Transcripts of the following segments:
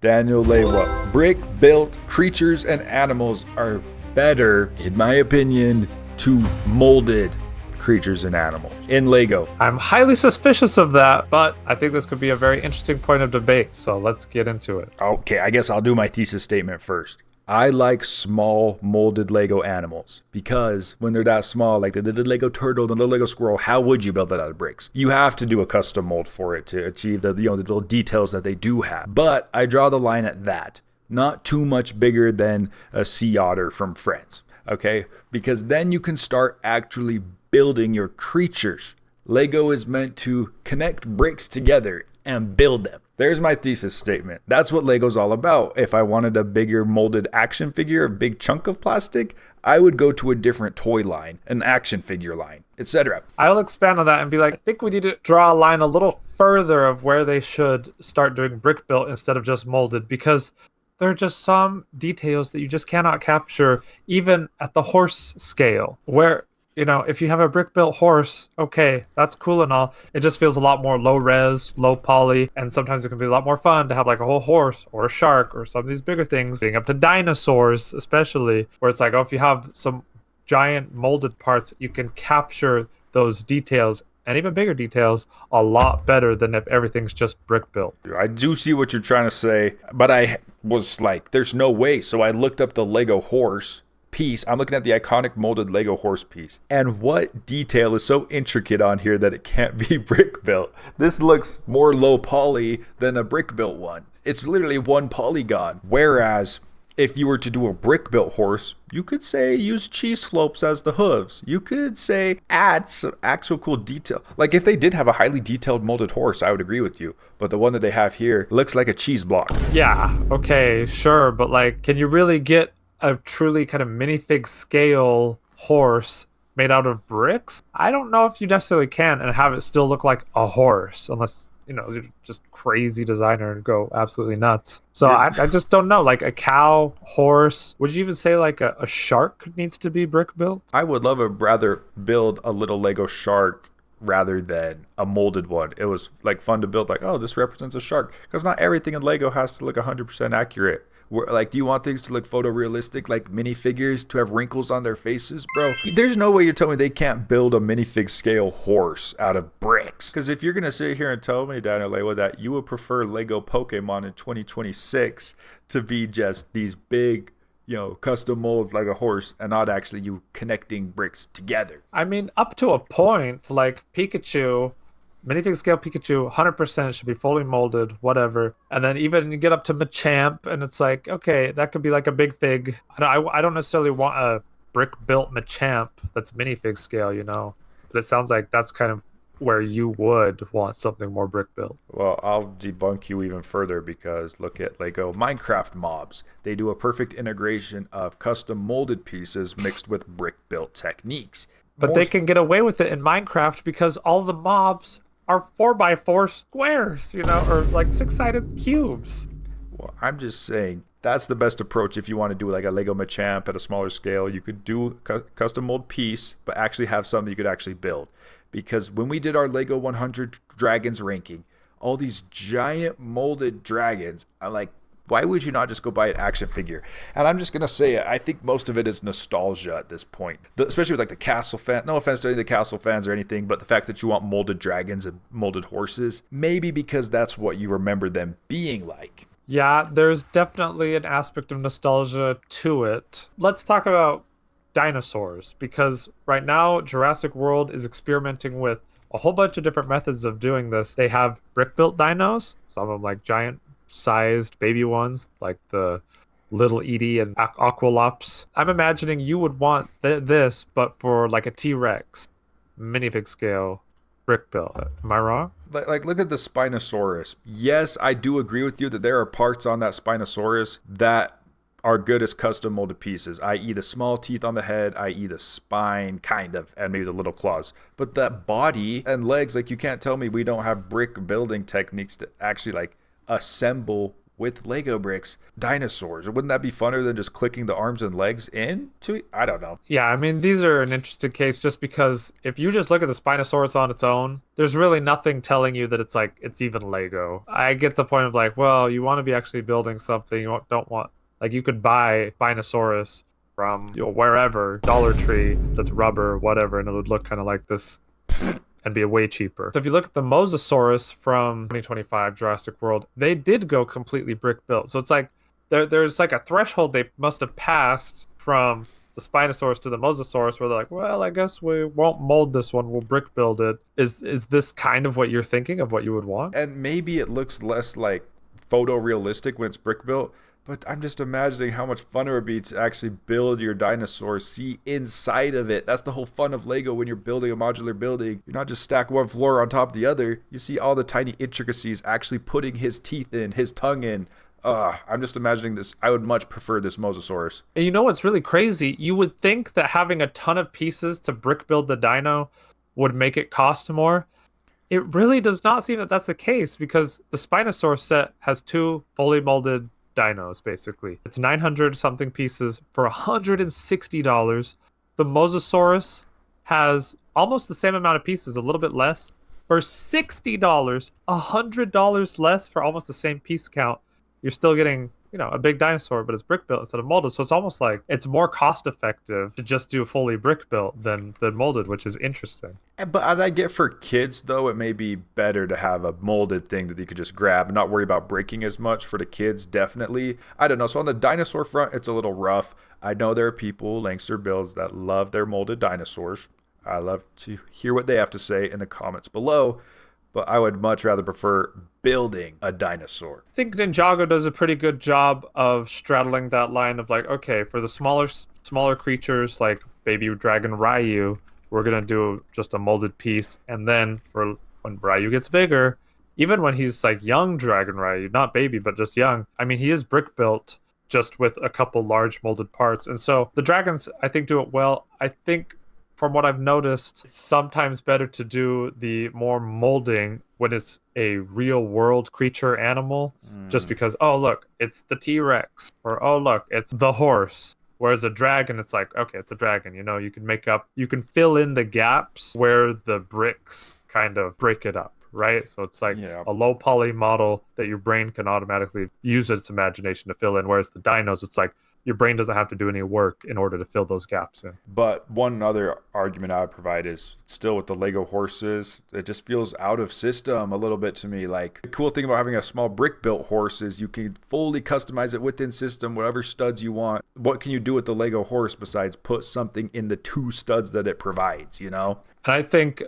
Daniel Lewa. Brick built creatures and animals are better, in my opinion, to molded creatures and animals in Lego. I'm highly suspicious of that, but I think this could be a very interesting point of debate, so let's get into it. Okay, I guess I'll do my thesis statement first. I like small molded Lego animals because when they're that small, like the Lego turtle, the little Lego squirrel, how would you build that out of bricks? You have to do a custom mold for it to achieve the little details that they do have. But I draw the line at that. Not too much bigger than a sea otter from Friends, okay? Because then you can start actually building your creatures. Lego is meant to connect bricks together and build them. There's my thesis statement. That's what Lego's all about. If I wanted a bigger molded action figure, a big chunk of plastic, I would go to a different toy line, an action figure line, etc. I'll expand on that and be like, I think we need to draw a line a little further of where they should start doing brick built instead of just molded, because there are just some details that you just cannot capture even at the horse scale, where if you have a brick-built horse, okay, that's cool and all. It just feels a lot more low-res, low-poly, and sometimes it can be a lot more fun to have like a whole horse or a shark or some of these bigger things, getting up to dinosaurs especially, where it's like, if you have some giant molded parts, you can capture those details and even bigger details a lot better than if everything's just brick-built. I do see what you're trying to say, but I was like, there's no way. So I looked up the Lego horse piece. I'm looking at the iconic molded Lego horse piece, and what detail is so intricate on here that it can't be brick built? This looks more low poly than a brick built one. It's literally one polygon. Whereas if you were to do a brick built horse, you could say use cheese slopes as the hooves. You could say add some actual cool detail. Like if they did have a highly detailed molded horse, I would agree with you. But the one that they have here looks like a cheese block. Yeah, okay, sure. But like, can you really get a truly kind of minifig scale horse made out of bricks? I don't know if you necessarily can and have it still look like a horse, unless you're just crazy designer and go absolutely nuts. So I just don't know. Like a cow, horse, would you even say like a shark needs to be brick built? I would love to rather build a little Lego shark rather than a molded one. It was like fun to build, like, oh, this represents a shark, because not everything in Lego has to look 100% accurate. Like, do you want things to look photorealistic, like minifigures to have wrinkles on their faces? Bro, there's no way you're telling me they can't build a minifig scale horse out of bricks. Because if you're going to sit here and tell me, Daniel Lewa, that you would prefer Lego Pokemon in 2026 to be just these big, custom molds like a horse and not actually you connecting bricks together. I mean, up to a point, like Pikachu, minifig scale Pikachu, 100% should be fully molded, whatever. And then even you get up to Machamp, and it's like, okay, that could be like a big fig. I don't necessarily want a brick-built Machamp that's minifig scale, But it sounds like that's kind of where you would want something more brick-built. Well, I'll debunk you even further, because look at Lego Minecraft mobs. They do a perfect integration of custom molded pieces mixed with brick-built techniques. But they can get away with it in Minecraft because all the mobs are 4x4 squares, or like 6-sided cubes. Well, I'm just saying that's the best approach if you want to do like a Lego Machamp at a smaller scale. You could do a custom mold piece, but actually have something you could actually build. Because when we did our Lego 100 Dragons ranking, all these giant molded dragons, I'm like, why would you not just go buy an action figure? And I'm just going to say it. I think most of it is nostalgia at this point. Especially with like the Castle fan. No offense to any of the Castle fans or anything, but the fact that you want molded dragons and molded horses, maybe because that's what you remember them being like. Yeah, there's definitely an aspect of nostalgia to it. Let's talk about dinosaurs, because right now Jurassic World is experimenting with a whole bunch of different methods of doing this. They have brick-built dinos, some of them like giant sized baby ones like the Little Edie and Aqualops. I'm imagining you would want this, but for like a T-Rex, minifig scale, brick built. Am I wrong? Like look at the Spinosaurus. Yes, I do agree with you that there are parts on that Spinosaurus that are good as custom molded pieces, i.e. the small teeth on the head, i.e. the spine, kind of, and maybe the little claws. But that body and legs, like, you can't tell me we don't have brick building techniques to actually like assemble with Lego bricks dinosaurs. Wouldn't that be funner than just clicking the arms and legs into it? I don't know. Yeah, I mean, these are an interesting case just because if you just look at the Spinosaurus on its own, there's really nothing telling you that it's even Lego. I get the point of like, well, you want to be actually building something. You don't want, like, you could buy Spinosaurus from wherever, Dollar Tree, that's rubber, whatever, and it would look kind of like this and be way cheaper. So if you look at the Mosasaurus from 2025 Jurassic World, they did go completely brick built. So it's like there's like a threshold they must have passed from the Spinosaurus to the Mosasaurus where they're like, well, I guess we won't mold this one, we'll brick build it. Is this kind of what you're thinking of what you would want? And maybe it looks less like photorealistic when it's brick built, but I'm just imagining how much fun it would be to actually build your dinosaur, see inside of it. That's the whole fun of Lego when you're building a modular building. You're not just stack one floor on top of the other. You see all the tiny intricacies, actually putting his teeth in, his tongue in. I'm just imagining this. I would much prefer this Mosasaurus. And you know what's really crazy? You would think that having a ton of pieces to brick build the dino would make it cost more. It really does not seem that that's the case because the Spinosaurus set has 2 fully molded dinos, basically. It's 900 something pieces for $160. The Mosasaurus has almost the same amount of pieces, a little bit less, for $60. $100 less for almost the same piece count. You're still getting, a big dinosaur, but it's brick built instead of molded. So it's almost like it's more cost effective to just do fully brick built than molded, which is interesting. But I get for kids, though, it may be better to have a molded thing that you could just grab and not worry about breaking as much. For the kids, definitely. I don't know. So on the dinosaur front, it's a little rough. I know there are people, Langster builds, that love their molded dinosaurs. I love to hear what they have to say in the comments below. But I would much rather prefer building a dinosaur. I think Ninjago does a pretty good job of straddling that line of like, okay, for the smaller creatures like Baby Dragon Ryu, we're going to do just a molded piece. And then for when Ryu gets bigger, even when he's like young Dragon Ryu, not baby, but just young, I mean, he is brick built just with a couple large molded parts. And so the dragons, I think, do it well. I think from what I've noticed, it's sometimes better to do the more molding when it's a real world creature animal, just because, oh, look, it's the T-Rex, or oh, look, it's the horse. Whereas a dragon, it's like, okay, it's a dragon. You can fill in the gaps where the bricks kind of break it up, right? So it's like a low poly model that your brain can automatically use its imagination to fill in. Whereas the dinos, it's like, your brain doesn't have to do any work in order to fill those gaps in. But one other argument I would provide is still with the Lego horses, it just feels out of system a little bit to me. Like, the cool thing about having a small brick built horse is you can fully customize it within system, whatever studs you want. What can you do with the Lego horse besides put something in the 2 studs that it provides, And I think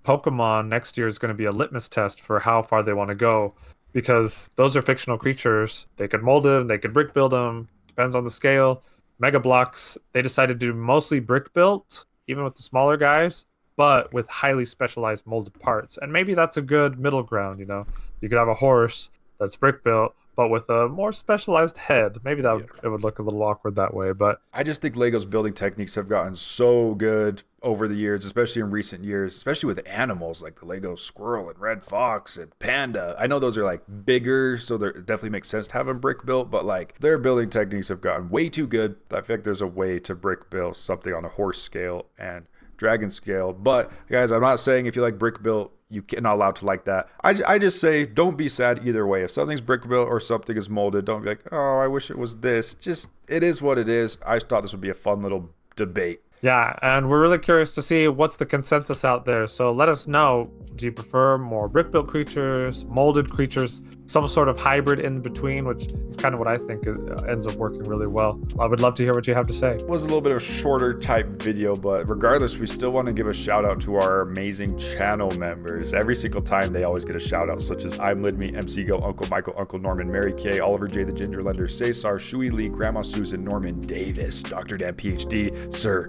Pokemon next year is going to be a litmus test for how far they want to go, because those are fictional creatures. They could mold them, they could brick build them. Depends on the scale. Mega Bloks, they decided to do mostly brick built, even with the smaller guys, but with highly specialized molded parts. And maybe that's a good middle ground, You could have a horse that's brick built, but with a more specialized head. Maybe it would look a little awkward that way, but I just think Lego's building techniques have gotten so good over the years, especially in recent years, especially with animals like the Lego squirrel and red fox and panda. I know those are like bigger, so it definitely makes sense to have them brick built, but like their building techniques have gotten way too good. I feel like there's a way to brick build something on a horse scale and dragon scale. But guys, I'm not saying if you like brick built, you're not allowed to like that. I just say don't be sad either way. If something's brick built or something is molded, don't be like, oh, I wish it was this. Just, it is what it is. I thought this would be a fun little debate. Yeah, and we're really curious to see what's the consensus out there. So let us know. Do you prefer more brick-built creatures, molded creatures, some sort of hybrid in between, which is kind of what I think ends up working really well. I would love to hear what you have to say. It was a little bit of a shorter type video, but regardless, we still want to give a shout out to our amazing channel members. Every single time they always get a shout out, such as I'm Lidme, MC Go, Uncle Michael, Uncle Norman, Mary Kay, Oliver J, the Ginger Lender, Cesar, Shui Lee, Grandma Susan, Norman Davis, Dr. Dan PhD, Sir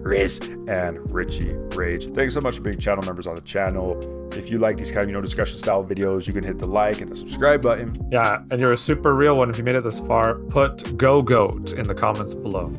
Riz, and Richie Rage. Thanks so much for being channel members on the channel. If you like these kind of, discussion style videos, you can hit the like and the subscribe button. Yeah, and you're a super real one if you made it this far. Put Go Goat in the comments below.